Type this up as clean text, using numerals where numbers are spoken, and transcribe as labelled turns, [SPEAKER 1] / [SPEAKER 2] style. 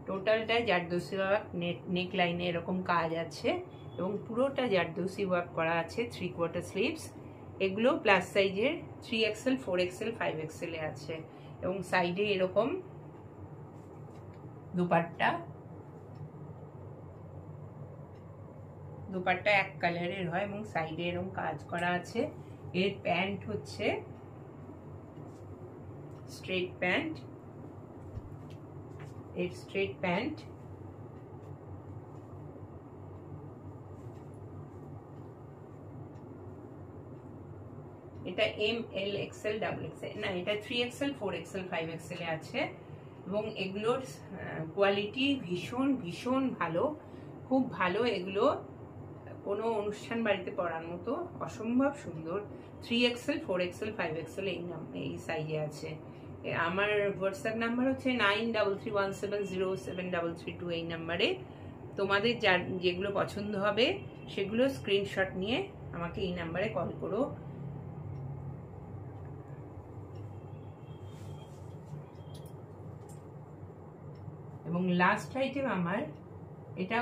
[SPEAKER 1] টোটালটা জারদোসি ওয়ার্ক, নেক লাইনে এরকম কাজ আছে এবং পুরোটা জারদোসি ওয়ার্ক করা আছে। 3/4 স্লিভস, এগুলো প্লাস সাইজের 3XL, 4XL, 5XL এ আছে এবং সাইডে এরকম দুপাট্টা এক কালারের হয় এবং সাইডে এরকম কাজ করা আছে। এর প্যান্ট হচ্ছে স্ট্রেট প্যান্ট, এর স্ট্রেট প্যান্ট। এটা ML, XL, XXL, না এটা 3XL, 4XL, 5XL এ আছে এবং এগুলোর কোয়ালিটি ভীষণ ভীষণ ভালো, খুব ভালো। এগুলো কোনো অনুষ্ঠান বাড়িতে পরার মতো অসম্ভব সুন্দর। 3XL, 4XL, 5XL এই সাইজে আছে। আমার হোয়াটসঅ্যাপ নাম্বার হচ্ছে 9331707332। এই নাম্বারে তোমাদের যেগুলো পছন্দ হবে সেগুলো স্ক্রিনশট নিয়ে আমাকে এই নাম্বারে কল করো। এবং লাস্ট আইটেম আমার, এটা